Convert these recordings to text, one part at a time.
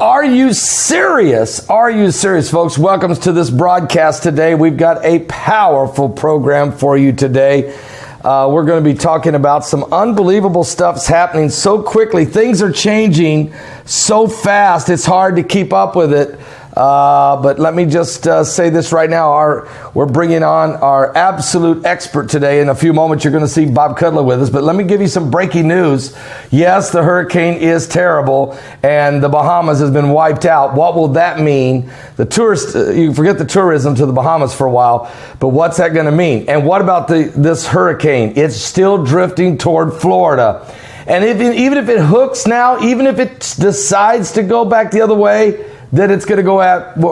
Are you serious? Are you serious, folks? Welcome to this broadcast today. We've got a powerful program for you today. We're going to be talking about some unbelievable stuff's happening so quickly. Things are changing so fast, it's hard to keep up with it. But let me just say this right now. We're bringing on our absolute expert today. In a few moments, you're going to see Bob Cudler with us. But let me give you some breaking news. Yes, the hurricane is terrible, and the Bahamas has been wiped out. What will that mean? The tourists, you forget the tourism to the Bahamas for a while, but what's that going to mean? And what about this hurricane? It's still drifting toward Florida. And even if it hooks now, even if it decides to go back the other way, then it's going to go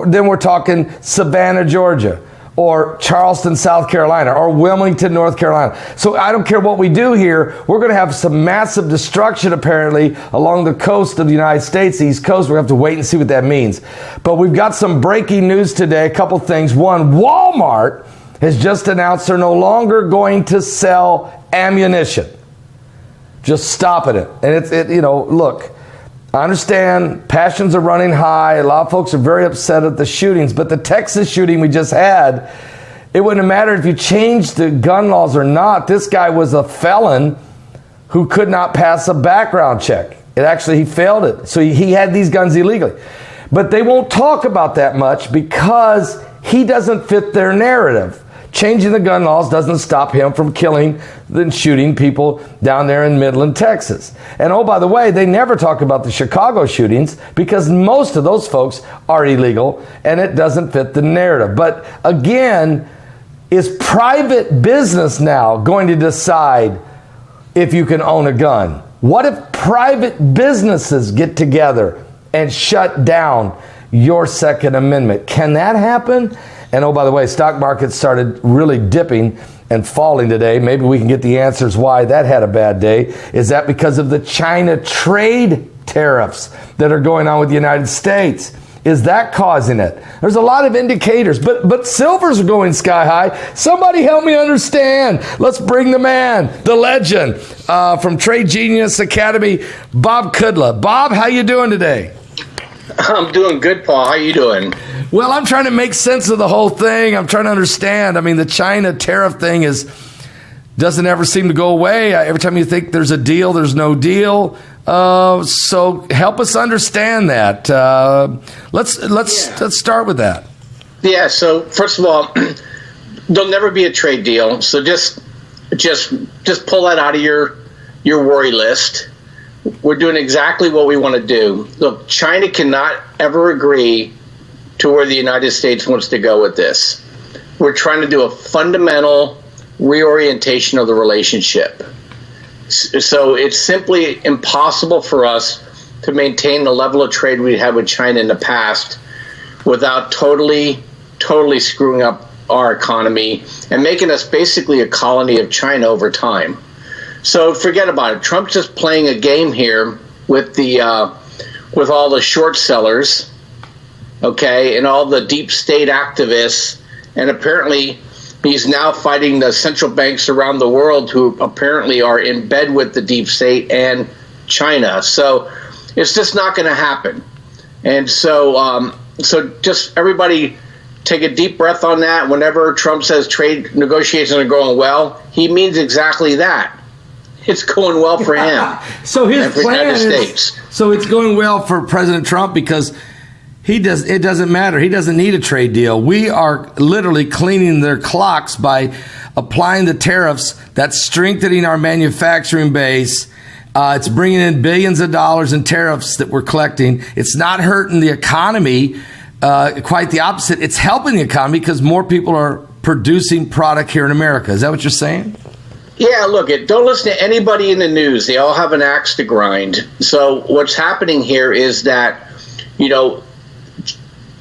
then we're talking Savannah, Georgia, or Charleston, South Carolina, or Wilmington, North Carolina. So I don't care what we do here. We're going to have some massive destruction, apparently, along the coast of the United States, the East Coast. We're going to have to wait and see what that means. But we've got some breaking news today, a couple things. One, Walmart has just announced they're no longer going to sell ammunition. Just stopping it. And look, I understand passions are running high. A lot of folks are very upset at the shootings, but the Texas shooting we just had, it wouldn't have mattered if you changed the gun laws or not. This guy was a felon who could not pass a background check. He failed it. So he had these guns illegally. But they won't talk about that much because he doesn't fit their narrative. Changing the gun laws doesn't stop him from killing and shooting people down there in Midland, Texas. And oh, by the way, they never talk about the Chicago shootings because most of those folks are illegal and it doesn't fit the narrative. But again, is private business now going to decide if you can own a gun? What if private businesses get together and shut down your Second Amendment? Can that happen? And oh, by the way, stock markets started really dipping and falling today. Maybe we can get the answers why that had a bad day. Is that because of the China trade tariffs that are going on with the United States? Is that causing it? There's a lot of indicators, but silvers are going sky high. Somebody help me understand. Let's bring the man, the legend from Trade Genius Academy, Bob Cudler. Bob, how you doing today? I'm doing good, Paul. How you doing? Well, I'm trying to make sense of the whole thing. I'm trying to understand. I mean, the China tariff thing doesn't ever seem to go away. Every time you think there's a deal, there's no deal. So help us understand that. Let's start with that. Yeah. So first of all, there'll never be a trade deal. So just pull that out of your worry list. We're doing exactly what we want to do. Look, China cannot ever agree to where the United States wants to go with this. We're trying to do a fundamental reorientation of the relationship. So it's simply impossible for us to maintain the level of trade we had with China in the past without totally screwing up our economy and making us basically a colony of China over time. So forget about it. Trump's just playing a game here with with all the short sellers, okay, and all the deep state activists, and apparently he's now fighting the central banks around the world who apparently are in bed with the deep state and China. So it's just not going to happen. And so just everybody take a deep breath on that. Whenever Trump says trade negotiations are going well, he means exactly that. It's going well for him. So his plan is, so it's going well for President Trump because it doesn't matter. He doesn't need a trade deal. We are literally cleaning their clocks by applying the tariffs. That's strengthening our manufacturing base. It's bringing in billions of dollars in tariffs that we're collecting. It's not hurting the economy. Quite the opposite. It's helping the economy because more people are producing product here in America. Is that what you're saying? Yeah, look, don't listen to anybody in the news. They all have an axe to grind. So what's happening here is that,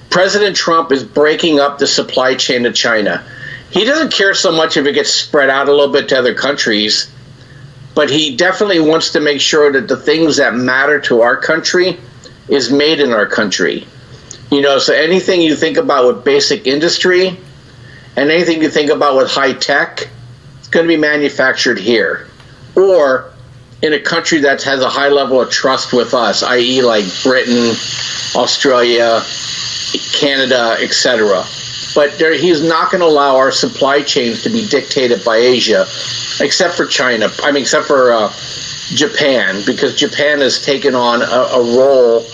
President Trump is breaking up the supply chain to China. He doesn't care so much if it gets spread out a little bit to other countries, but he definitely wants to make sure that the things that matter to our country is made in our country. So anything you think about with basic industry and anything you think about with high tech, it's going to be manufactured here. Or in a country that has a high level of trust with us, i.e. like Britain, Australia, Canada, etc. But he's not going to allow our supply chains to be dictated by Asia, except for China. Except for Japan, because Japan has taken on a role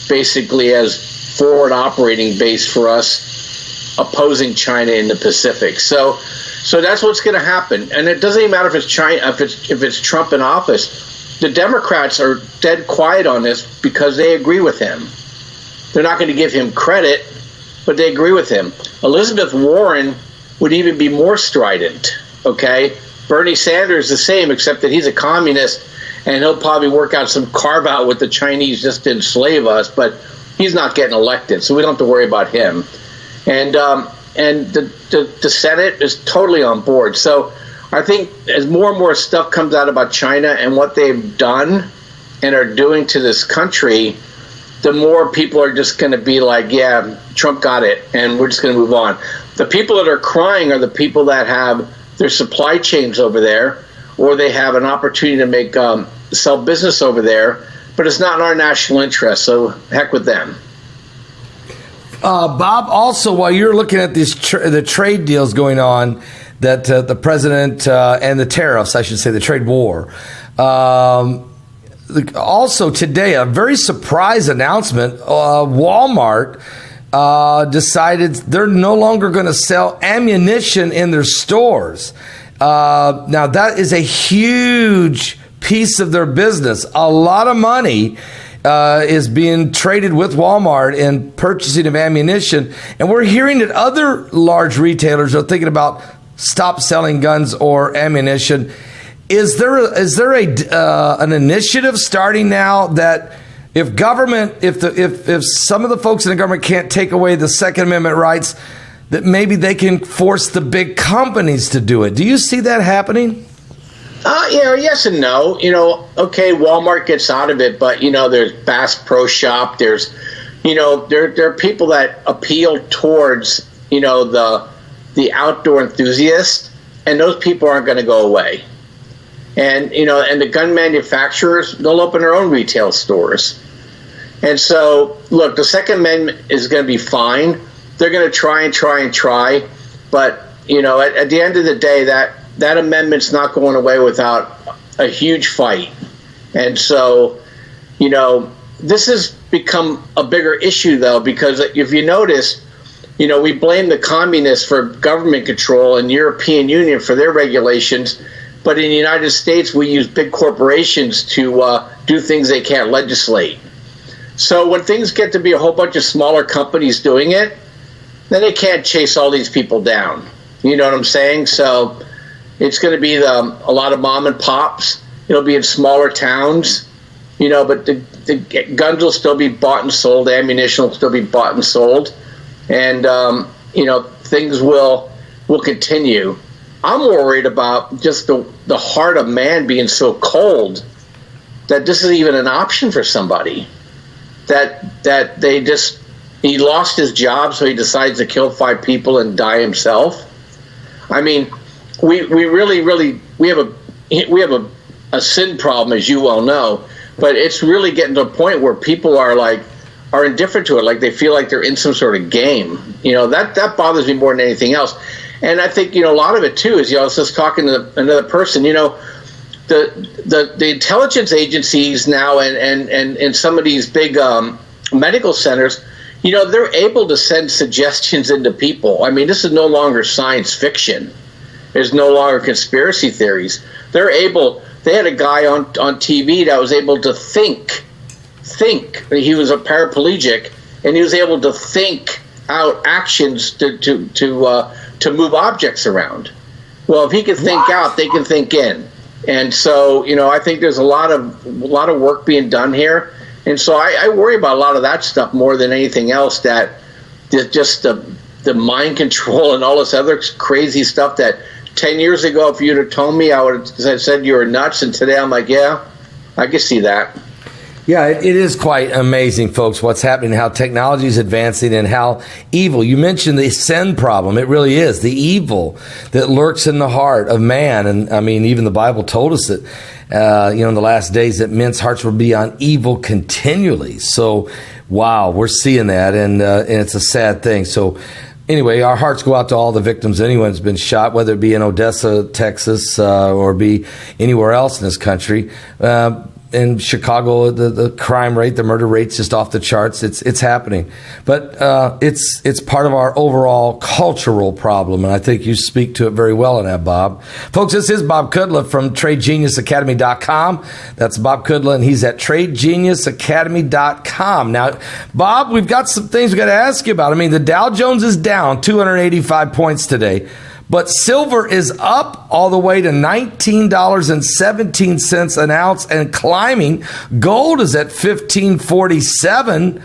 basically as forward operating base for us, opposing China in the Pacific. So that's what's going to happen. And it doesn't even matter if it's China, if it's Trump in office. The Democrats are dead quiet on this because they agree with him. They're not going to give him credit, but they agree with him. Elizabeth Warren would even be more strident, okay? Bernie Sanders the same, except that he's a communist, and he'll probably work out some carve-out with the Chinese just to enslave us, but he's not getting elected, so we don't have to worry about him. And the Senate is totally on board. So I think as more and more stuff comes out about China and what they've done and are doing to this country, the more people are just going to be like, yeah, Trump got it, and we're just going to move on. The people that are crying are the people that have their supply chains over there, or they have an opportunity to make sell business over there, but it's not in our national interest, so heck with them. Bob, also, while you're looking at these the trade deals going on, that the president and the tariffs, I should say, the trade war, also today, a very surprise announcement, Walmart decided they're no longer going to sell ammunition in their stores. Now, that is a huge piece of their business. A lot of money is being traded with Walmart in purchasing of ammunition. And we're hearing that other large retailers are thinking about stop selling guns or ammunition. Is there an initiative starting now that if some of the folks in the government can't take away the Second Amendment rights, that maybe they can force the big companies to do it? Do you see that happening? Yes and no. Okay, Walmart gets out of it, but there's Bass Pro Shop. There's, there are people that appeal towards the outdoor enthusiast, and those people aren't going to go away. And and the gun manufacturers, they'll open their own retail stores. And so, look, the Second Amendment is going to be fine. They're going to try, but at the end of the day, that amendment's not going away without a huge fight. And so, this has become a bigger issue, though, because if you notice, we blame the communists for government control and the European Union for their regulations, but in the United States, we use big corporations to do things they can't legislate. So when things get to be a whole bunch of smaller companies doing it, then they can't chase all these people down. You know what I'm saying? So it's going to be a lot of mom and pops. It'll be in smaller towns, but the guns will still be bought and sold. Ammunition will still be bought and sold. And, things will continue. I'm worried about just the heart of man being so cold that this is even an option for somebody. That he lost his job, so he decides to kill 5 people and die himself. I mean, we have a sin problem, as you well know, but it's really getting to a point where people are indifferent to it, like they feel like they're in some sort of game. That bothers me more than anything else. And I think a lot of it too is I was just talking to another person. The intelligence agencies now and some of these big medical centers, they're able to send suggestions into people. I mean, this is no longer science fiction. There's no longer conspiracy theories. They had a guy on TV that was able to think. He was a paraplegic, and he was able to think out actions to move objects around. Well, if he can think out, they can think in. And so, I think there's a lot of work being done here. And so I worry about a lot of that stuff more than anything else, that just the mind control and all this other crazy stuff that 10 years ago, if you'd have told me, I would have said you were nuts. And today I'm like, yeah, I can see that. Yeah, it is quite amazing, folks, what's happening, how technology is advancing and how evil. You mentioned the sin problem. It really is the evil that lurks in the heart of man. And I mean, even the Bible told us that, in the last days that men's hearts will be on evil continually. So, wow, we're seeing that. And it's a sad thing. So, anyway, our hearts go out to all the victims. Anyone who's been shot, whether it be in Odessa, Texas, or be anywhere else in this country. In Chicago, the crime rate, the murder rate's just off the charts. It's happening, but it's part of our overall cultural problem, and I think you speak to it very well in that, Bob. Folks, this is Bob Kudla from TradeGeniusAcademy.com. That's Bob Kudla, and he's at TradeGeniusAcademy.com. Now, Bob, we've got some things we've got to ask you about. I mean, the Dow Jones is down 285 points today. But silver is up all the way to $19.17 an ounce and climbing. Gold is at $15.47.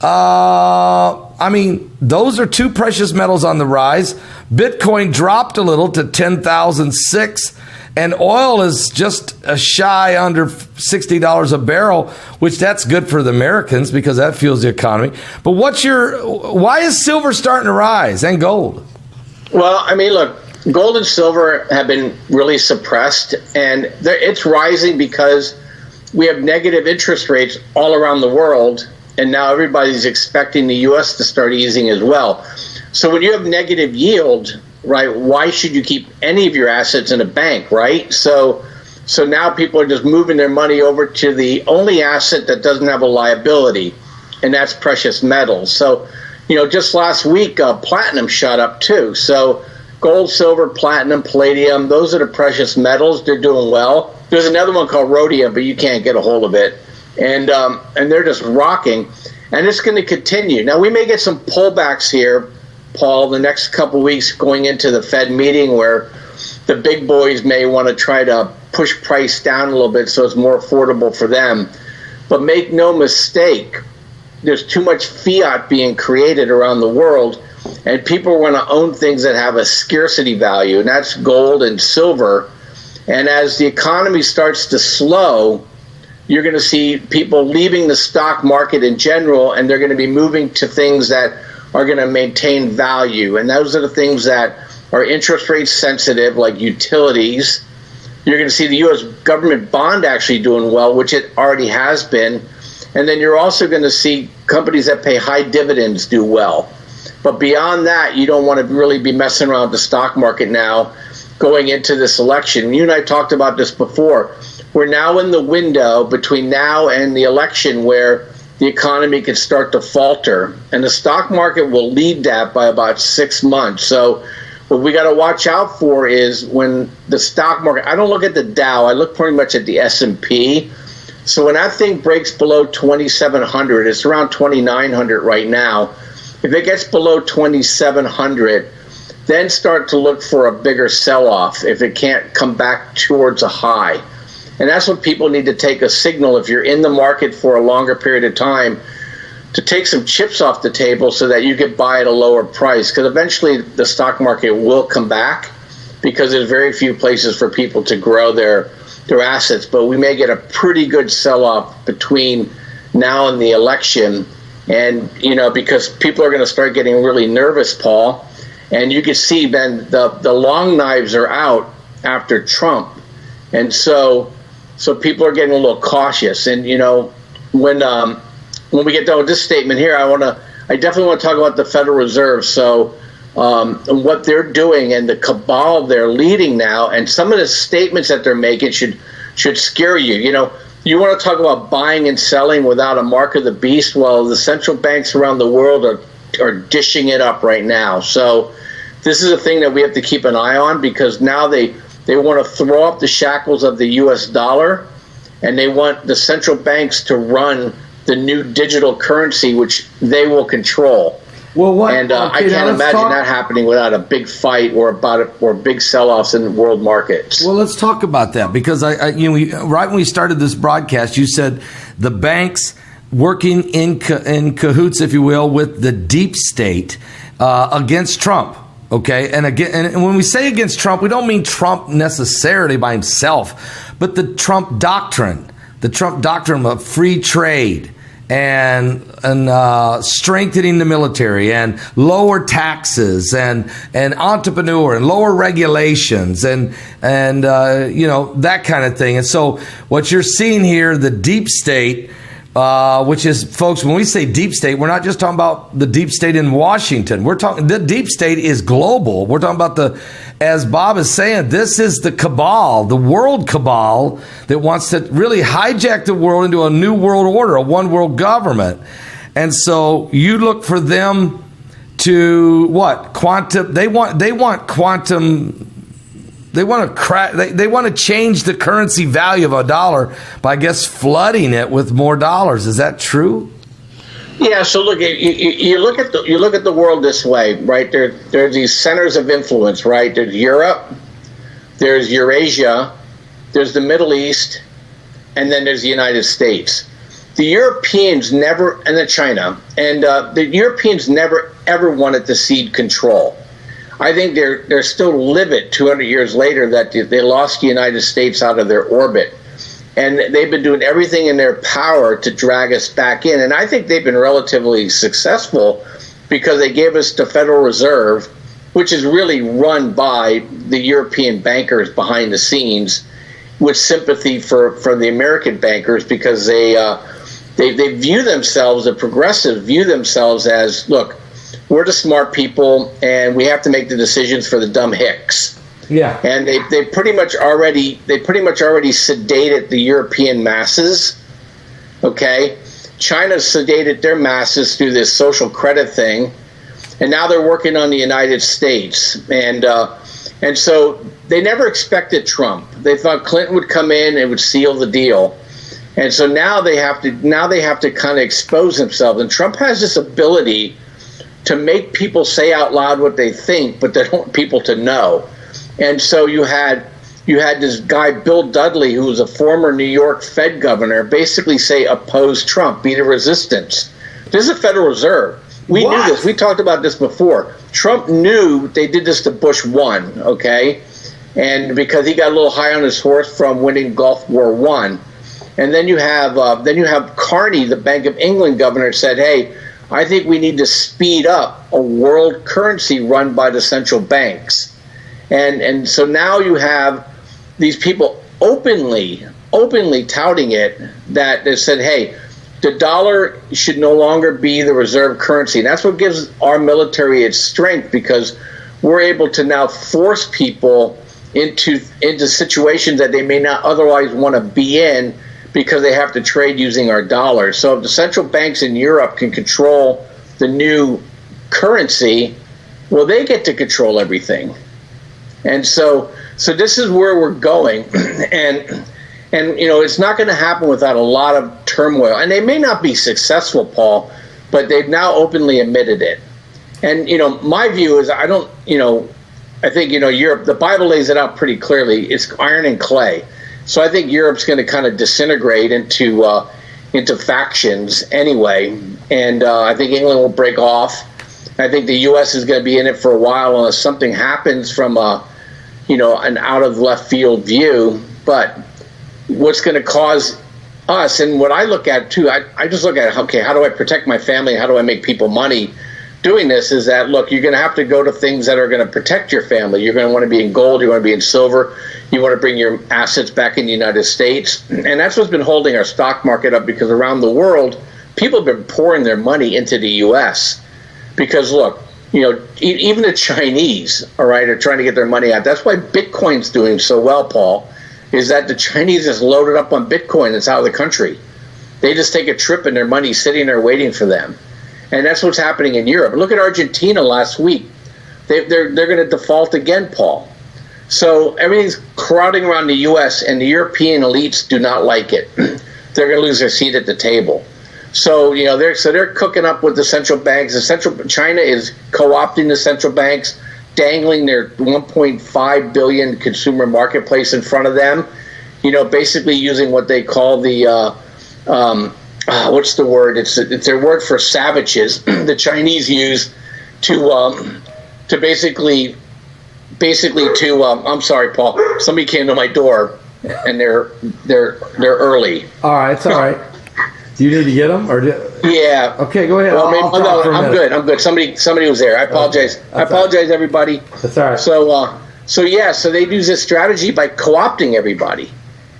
I mean, those are two precious metals on the rise. Bitcoin dropped a little to 10,006. And oil is just a shy under $60 a barrel, which that's good for the Americans because that fuels the economy. But why is silver starting to rise and gold? Well, I mean, look, gold and silver have been really suppressed, and it's rising because we have negative interest rates all around the world, and now everybody's expecting the U.S. to start easing as well. So when you have negative yield, right, why should you keep any of your assets in a bank, right? So now people are just moving their money over to the only asset that doesn't have a liability, and that's precious metals. So just last week, platinum shot up too. So gold, silver, platinum, palladium, those are the precious metals. They're doing well. There's another one called rhodium, but you can't get a hold of it. And they're just rocking. And it's going to continue. Now, we may get some pullbacks here, Paul, the next couple weeks going into the Fed meeting where the big boys may want to try to push price down a little bit so it's more affordable for them. But make no mistake, there's too much fiat being created around the world, and people want to own things that have a scarcity value, and that's gold and silver. And as the economy starts to slow, you're going to see people leaving the stock market in general, and they're going to be moving to things that are going to maintain value. And those are the things that are interest rate sensitive, like utilities. You're going to see the U.S. government bond actually doing well, which it already has been. And then you're also going to see companies that pay high dividends do well. But beyond that, you don't want to really be messing around with the stock market now going into this election. You and I talked about this before. We're now in the window between now and the election where the economy can start to falter. And the stock market will lead that by about 6 months. So what we got to watch out for is when the stock market, I don't look at the Dow, I look pretty much at the S&P. So when that thing breaks below 2,700, it's around 2,900 right now. If it gets below 2,700, then start to look for a bigger sell-off if it can't come back towards a high. And that's what people need to take a signal if you're in the market for a longer period of time to take some chips off the table so that you can buy at a lower price. Because eventually the stock market will come back because there's very few places for people to grow their assets, but we may get a pretty good sell-off between now and the election. And, because people are going to start getting really nervous, Paul. And you can see then the long knives are out after Trump. And so people are getting a little cautious. And, when we get done with this statement here, I definitely want to talk about the Federal Reserve. So what they're doing and the cabal they're leading now, and some of the statements that they're making should scare you. You want to talk about buying and selling without a mark of the beast? Well, the central banks around the world are dishing it up right now. So this is a thing that we have to keep an eye on because now they want to throw up the shackles of the U.S. dollar, and they want the central banks to run the new digital currency, which they will control. Well, I can't imagine that happening without a big fight or big sell-offs in world markets. Well, let's talk about that because right when we started this broadcast, you said the banks working in cahoots, if you will, with the deep state against Trump. Okay, and when we say against Trump, we don't mean Trump necessarily by himself, but the Trump doctrine. the Trump doctrine of free trade and strengthening the military and lower taxes and entrepreneur and lower regulations and that kind of thing. And so what you're seeing here, the deep state, which is, folks, when we say deep state, we're not just talking about the deep state in Washington. We're talking, the deep state is global. We're talking about as Bob is saying, this is the cabal, the world cabal that wants to really hijack the world into a new world order, a one world government. And so you look for them to what? Quantum. They want quantum. They want to change the currency value of a dollar by, I guess, flooding it with more dollars. Is that true? Yeah. So look, you look at the world this way, right? There's these centers of influence, right? There's Europe, there's Eurasia, there's the Middle East, and then there's the United States. The Europeans never, and then China, and the Europeans never ever wanted to cede control. I think they're still livid 200 years later that they lost the United States out of their orbit. And they've been doing everything in their power to drag us back in. And I think they've been relatively successful because they gave us the Federal Reserve, which is really run by the European bankers behind the scenes with sympathy for the American bankers, because they view themselves, the progressives view themselves as, look, we're the smart people, and we have to make the decisions for the dumb hicks. Yeah. And they pretty much already sedated the European masses. Okay, China sedated their masses through this social credit thing, and now they're working on the United States. And so they never expected Trump. They thought Clinton would come in and would seal the deal. And so now they have to kind of expose themselves. And Trump has this ability to make people say out loud what they think, but they don't want people to know. And so you had this guy, Bill Dudley, who was a former New York Fed governor, basically say, oppose Trump, be the resistance. This is the Federal Reserve. We knew this. We talked about this before. Trump knew they did this to Bush 1, okay? And because he got a little high on his horse from winning Gulf War I. And then you have Carney, the Bank of England governor, said, hey, I think we need to speed up a world currency run by the central banks. And so now you have these people openly touting it, that they said, hey, the dollar should no longer be the reserve currency. And that's what gives our military its strength, because we're able to now force people into situations that they may not otherwise want to be in, because they have to trade using our dollars. So if the central banks in Europe can control the new currency, well, they get to control everything. And so this is where we're going. And it's not going to happen without a lot of turmoil. And they may not be successful, Paul, but they've now openly admitted it. And, my view is I think, Europe, the Bible lays it out pretty clearly. It's iron and clay. So I think Europe's going to kind of disintegrate into factions anyway, and I think England will break off. I think the U.S. is going to be in it for a while unless something happens from an out of left field view. But what's going to cause us, and what I look at too, I just look at, okay, how do I protect my family? How do I make people money? Doing this is that, look, you're going to have to go to things that are going to protect your family. You're going to want to be in gold. You want to be in silver. You want to bring your assets back in the United States. And that's what's been holding our stock market up, because around the world, people have been pouring their money into the U.S. Because, look, even the Chinese, all right, are trying to get their money out. That's why Bitcoin's doing so well, Paul, is that the Chinese is loaded up on Bitcoin that's out of the country. They just take a trip and their money's sitting there waiting for them. And that's what's happening in Europe. Look at Argentina last week. They're going to default again, Paul. So everything's crowding around the U.S., and the European elites do not like it. They're going to lose their seat at the table. So they're cooking up with the central banks. China is co-opting the central banks, dangling their 1.5 billion consumer marketplace in front of them. Basically using what they call the what's the word? It's their word for savages. The Chinese use to basically I'm sorry, Paul. Somebody came to my door. and they're early. All right, it's all right. Do you need to get them, or yeah? Okay, go ahead. Well, I'm good. Somebody was there. I apologize. Okay. I apologize, everybody. That's all right. So they use this strategy by co-opting everybody,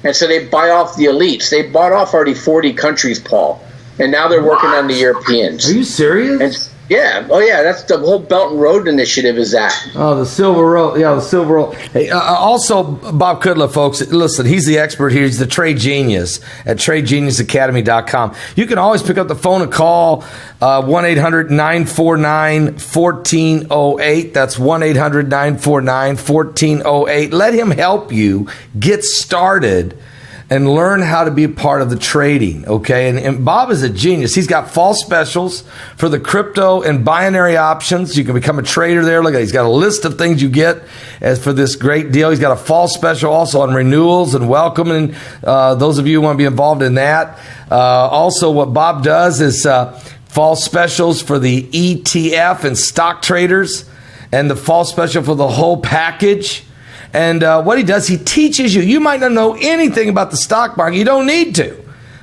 and so they buy off the elites. They bought off already 40 countries, Paul, and now they're working on the Europeans. Are you serious? And, that's the whole Belt and Road Initiative is that. Oh, the Silver Road. Yeah, the Silver Road. Hey, also, Bob Kudla, folks, listen, he's the expert here. He's the trade genius at tradegeniusacademy.com. You can always pick up the phone and call 1-800-949-1408. That's 1-800-949-1408. Let him help you get started and learn how to be a part of the trading, okay? And Bob is a genius. He's got fall specials for the crypto and binary options. You can become a trader there. Look at it. He's got a list of things you get as for this great deal. He's got a fall special also on renewals and welcoming those of you who want to be involved in that. Also, what Bob does is fall specials for the ETF and stock traders, and the fall special for the whole package. And what he does, he teaches you. You might not know anything about the stock market. You don't need to.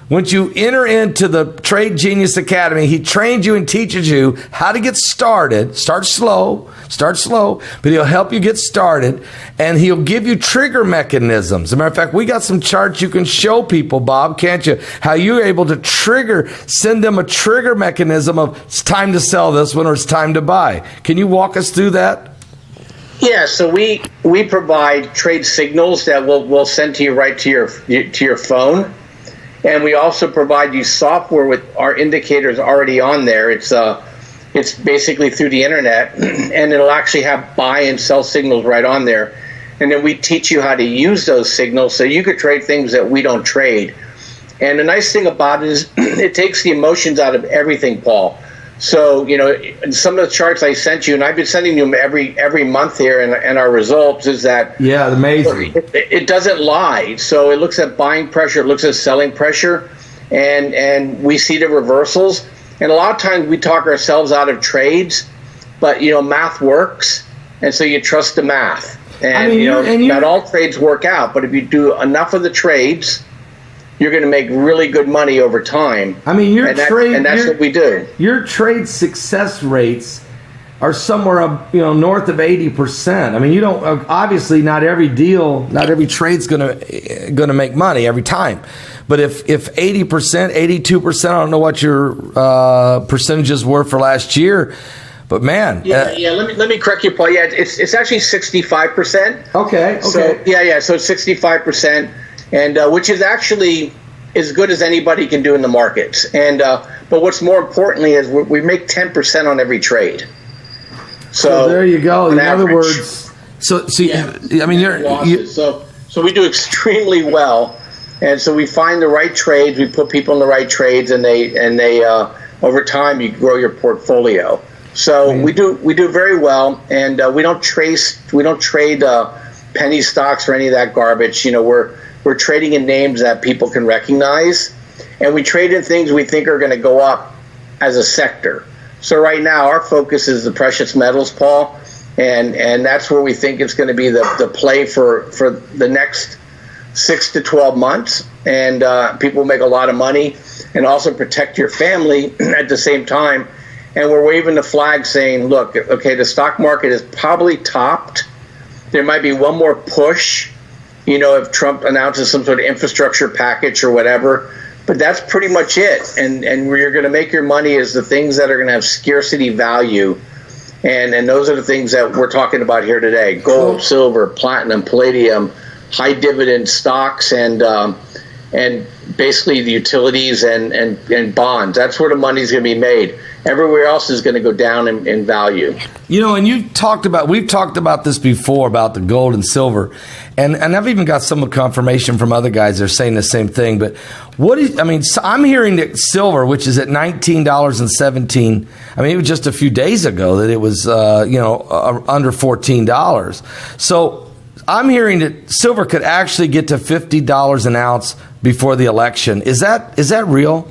Once you enter into the Trade Genius Academy, he trains you and teaches you how to get started. Start slow, but he'll help you get started, and he'll give you trigger mechanisms. As a matter of fact, we got some charts you can show people, Bob, can't you? How you're able to send them a trigger mechanism of it's time to sell this one or it's time to buy. Can you walk us through that? Yeah, so we provide trade signals that we'll send to you right to your phone, and we also provide you software with our indicators already on there. It's basically through the internet, and it'll actually have buy and sell signals right on there, and then we teach you how to use those signals so you could trade things that we don't trade. And the nice thing about it is it takes the emotions out of everything, Paul. So, some of the charts I sent you, and I've been sending you them every month here, and our results is that amazing. It doesn't lie. So it looks at buying pressure, it looks at selling pressure, and we see the reversals. And a lot of times we talk ourselves out of trades, but math works, and so you trust the math. And not all trades work out, but if you do enough of the trades, you're going to make really good money over time. I mean, that's what we do. Your trade success rates are somewhere up, north of 80%. I mean, you don't obviously not every trade's going to make money every time. But if 80%, 82%, I don't know what your percentages were for last year. But man, let me correct you, Paul. Yeah, it's actually 65%. Okay. So so it's 65%. And which is actually as good as anybody can do in the markets. And but what's more importantly is we make 10% on every trade. So there you go. In other words, so we do extremely well, and so we find the right trades. We put people in the right trades, and they over time you grow your portfolio. So we do very well, and we don't trade penny stocks or any of that garbage. We're trading in names that people can recognize, and we trade in things we think are going to go up as a sector. So right now, our focus is the precious metals, Paul, and that's where we think it's going to be the play for the next 6 to 12 months, and people make a lot of money and also protect your family at the same time. And we're waving the flag saying, look, okay, the stock market is probably topped. There might be one more push, if Trump announces some sort of infrastructure package or whatever, but that's pretty much it. And where you're going to make your money is the things that are going to have scarcity value. And those are the things that we're talking about here today: gold, silver, platinum, palladium, high dividend stocks, and basically the utilities and bonds. That's where the money's going to be made. Everywhere else is going to go down in value. And we've talked about this before, about the gold and silver, and I've even got some confirmation from other guys that are saying the same thing. But I'm hearing that silver, which is at $19.17. It was just a few days ago that it was under $14. So I'm hearing that silver could actually get to $50 an ounce before the election. Is that real?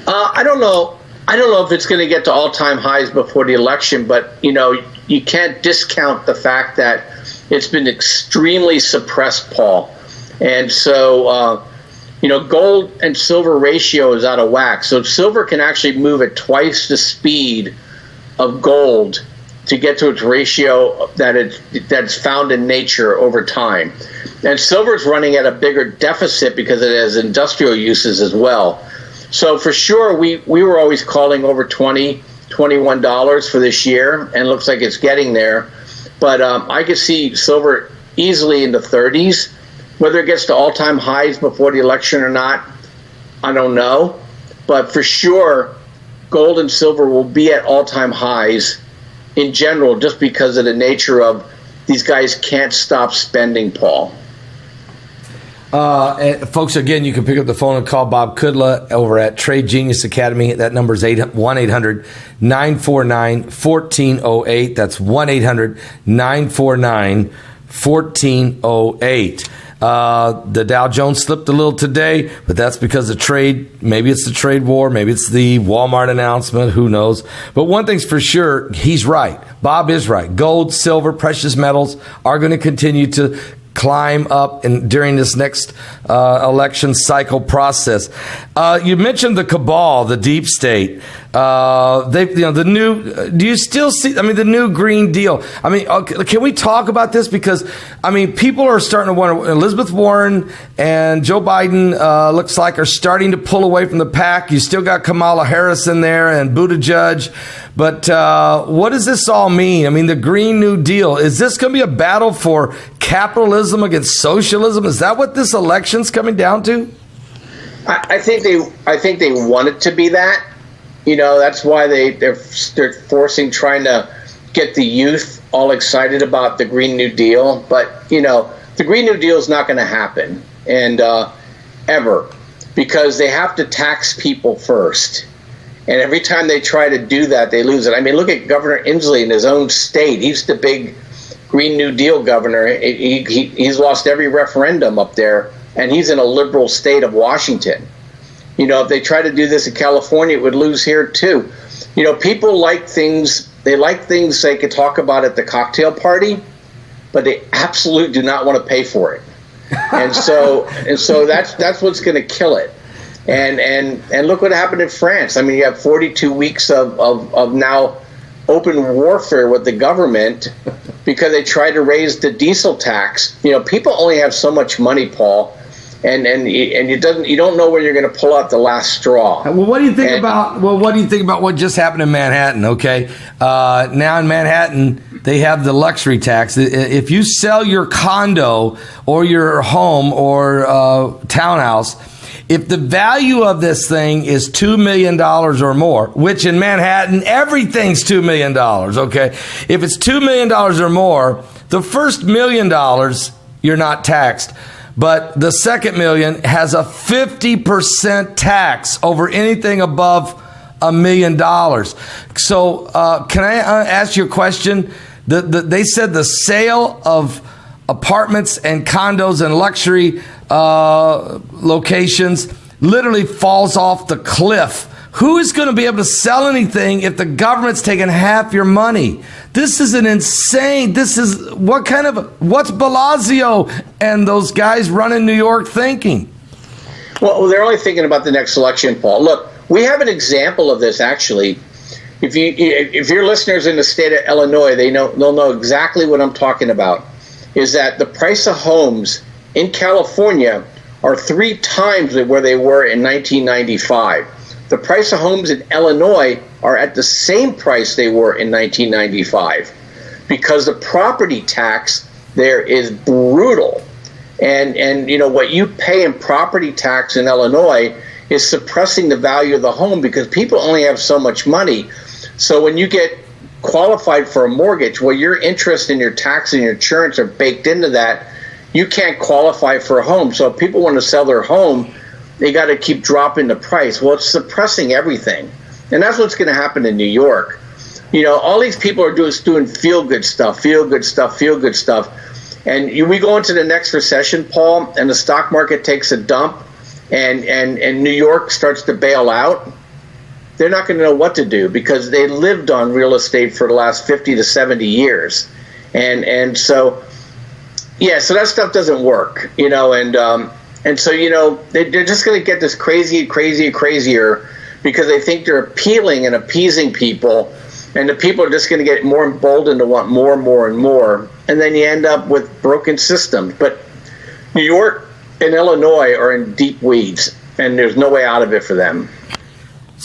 I don't know. I don't know if it's going to get to all-time highs before the election, but you can't discount the fact that it's been extremely suppressed, Paul. And so, gold and silver ratio is out of whack. So silver can actually move at twice the speed of gold to get to its ratio that's found in nature over time. And silver is running at a bigger deficit because it has industrial uses as well. So for sure, we were always calling over $21 for this year, and it looks like it's getting there. But I could see silver easily in the 30s. Whether it gets to all-time highs before the election or not, I don't know. But for sure, gold and silver will be at all-time highs in general, just because of the nature of these guys can't stop spending, Paul. And folks, again, you can pick up the phone and call Bob Kudla over at Trade Genius Academy. That number is 1-800-949-1408. That's 1-800-949-1408. The Dow Jones slipped a little today, but that's because of trade. Maybe it's the trade war. Maybe it's the Walmart announcement. Who knows? But one thing's for sure, he's right. Bob is right. Gold, silver, precious metals are going to continue to climb up during this next election cycle process. You mentioned the cabal, the deep state. The new. Do you still see? I mean, the new Green Deal. I mean, can we talk about this? Because I mean, people are starting to wonder. Elizabeth Warren and Joe Biden looks like are starting to pull away from the pack. You still got Kamala Harris in there and Buttigieg. But what does this all mean? I mean, the Green New Deal, is this going to be a battle for capitalism against socialism? Is that what this election's coming down to? I think they want it to be that. That's why they're trying to get the youth all excited about the Green New Deal. But the Green New Deal is not going to happen, and ever, because they have to tax people first. And every time they try to do that, they lose it. I mean, look at Governor Inslee in his own state. He's the big Green New Deal governor. He's lost every referendum up there, and he's in a liberal state of Washington. If they try to do this in California, it would lose here too. People like things. They like things they could talk about at the cocktail party, but they absolutely do not want to pay for it. And so that's what's going to kill it. And look what happened in France. I mean, you have 42 weeks of now open warfare with the government because they tried to raise the diesel tax. People only have so much money, Paul, and you don't know when you're going to pull out the last straw. Well, what do you think about what just happened in Manhattan? Okay, now in Manhattan they have the luxury tax. If you sell your condo or your home or townhouse, if the value of this thing is $2 million or more, which in Manhattan, everything's $2 million, okay? If it's $2 million or more, the first $1 million, you're not taxed. But the second million has a 50% tax over anything above $1 million. So can I ask you a question? They said the sale of apartments and condos and luxury locations literally falls off the cliff. Who is going to be able to sell anything if the government's taking half your money? This is what's Blasio and those guys running New York thinking? Well, they're only thinking about the next election, Paul. Look, we have an example of this actually. If your listeners in the state of Illinois, they'll know exactly what I'm talking about. Is that the price of homes in California are 3 times where they were in 1995. The price of homes in Illinois are at the same price they were in 1995 because the property tax there is brutal. And what you pay in property tax in Illinois is suppressing the value of the home because people only have so much money. So when you get qualified for a mortgage, well, your interest and your tax and your insurance are baked into that. You can't qualify for a home. So if people want to sell their home, they got to keep dropping the price. Well, it's suppressing everything. And that's what's going to happen in New York. All these people are doing feel-good stuff. And we go into the next recession, Paul, and the stock market takes a dump and New York starts to bail out. They're not going to know what to do because they lived on real estate for the last 50 to 70 years. And so Yeah, so that stuff doesn't work, and so, they're just going to get this crazier because they think they're appealing and appeasing people, and the people are just going to get more emboldened to want more and more and more, and then you end up with broken systems. But New York and Illinois are in deep weeds, and there's no way out of it for them.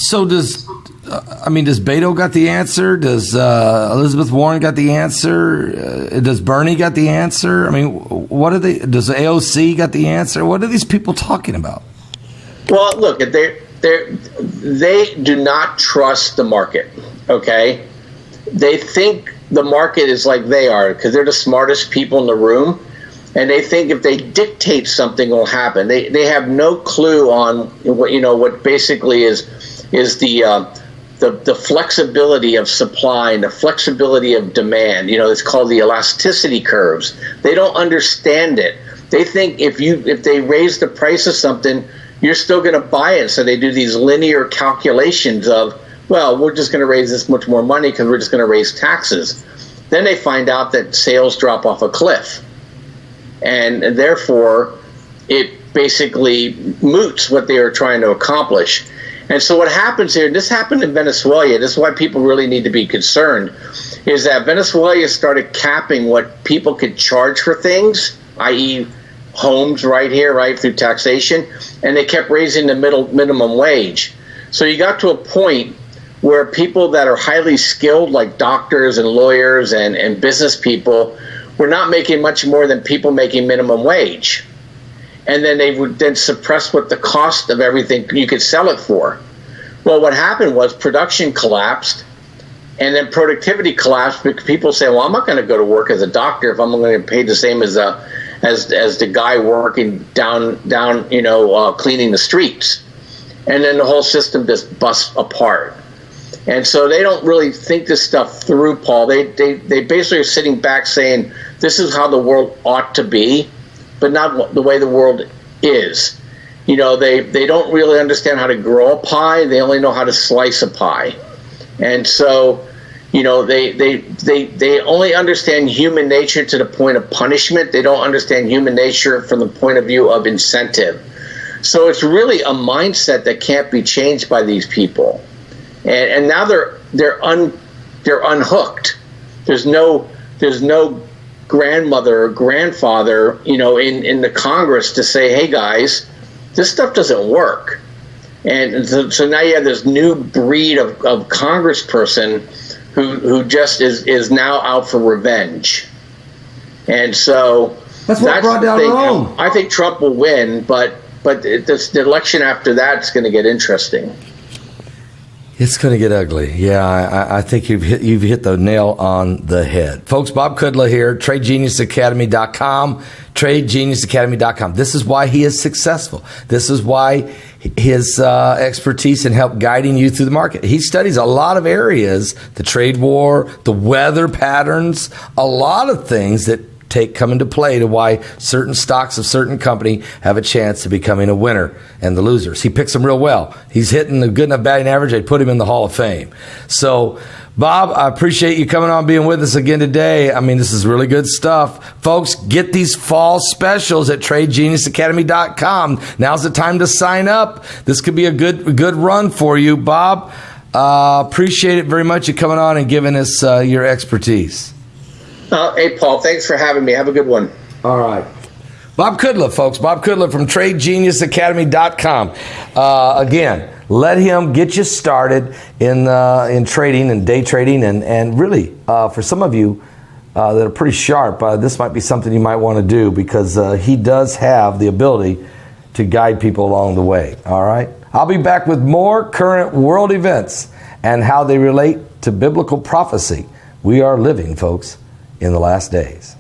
So does Beto got the answer? Does Elizabeth Warren got the answer? Does Bernie got the answer? I mean, what are they? Does AOC got the answer? What are these people talking about? Well, look, they do not trust the market. Okay, they think the market is like they are because they're the smartest people in the room, and they think if they dictate something will happen. They have no clue on what basically is the flexibility of supply and the flexibility of demand. It's called the elasticity curves. They don't understand it. They think if they raise the price of something, you're still going to buy it. So they do these linear calculations of, well, we're just going to raise this much more money because we're just going to raise taxes. Then they find out that sales drop off a cliff. And therefore, it basically moots what they are trying to accomplish. And so what happens here, and this happened in Venezuela, this is why people really need to be concerned, is that Venezuela started capping what people could charge for things, i.e. homes right here, right, through taxation, and they kept raising the minimum wage. So you got to a point where people that are highly skilled, like doctors and lawyers and business people, were not making much more than people making minimum wage. And then they would then suppress what the cost of everything you could sell it for. Well, what happened was production collapsed, and then productivity collapsed because people say, well, I'm not going to go to work as a doctor if I'm going to get paid the same as the guy working down cleaning the streets. And then the whole system just busts apart. And so they don't really think this stuff through, Paul. They basically are sitting back saying, this is how the world ought to be, but not the way the world is. They don't really understand how to grow a pie. They only know how to slice a pie. And so, they only understand human nature to the point of punishment. They don't understand human nature from the point of view of incentive. So it's really a mindset that can't be changed by these people. And now they're unhooked. There's no grandmother or grandfather, in the Congress to say, hey guys, this stuff doesn't work. And so now you have this new breed of congressperson who just is now out for revenge. And so that's what brought down Rome. I think Trump will win, but the election after that is going to get interesting. It's going to get ugly. Yeah, I think you've hit the nail on the head. Folks, Bob Kudla here, TradeGeniusAcademy.com, TradeGeniusAcademy.com. This is why he is successful. This is why his expertise in help guiding you through the market. He studies a lot of areas, the trade war, the weather patterns, a lot of things that come into play to why certain stocks of certain company have a chance of becoming a winner and the losers. He picks them real well. He's hitting the good enough batting average. I'd put him in the Hall of Fame. So, Bob, I appreciate you coming on, being with us again today. I mean, this is really good stuff. Folks, get these fall specials at TradeGeniusAcademy.com. Now's the time to sign up. This could be a good run for you, Bob. Appreciate it very much, you coming on and giving us your expertise. Hey, Paul, thanks for having me. Have a good one. All right. Bob Kudla, folks. Bob Kudla from TradeGeniusAcademy.com. Again, let him get you started in trading and day trading. And really, for some of you that are pretty sharp, this might be something you might want to do because he does have the ability to guide people along the way. All right. I'll be back with more current world events and how they relate to biblical prophecy. We are living, folks, in the last days.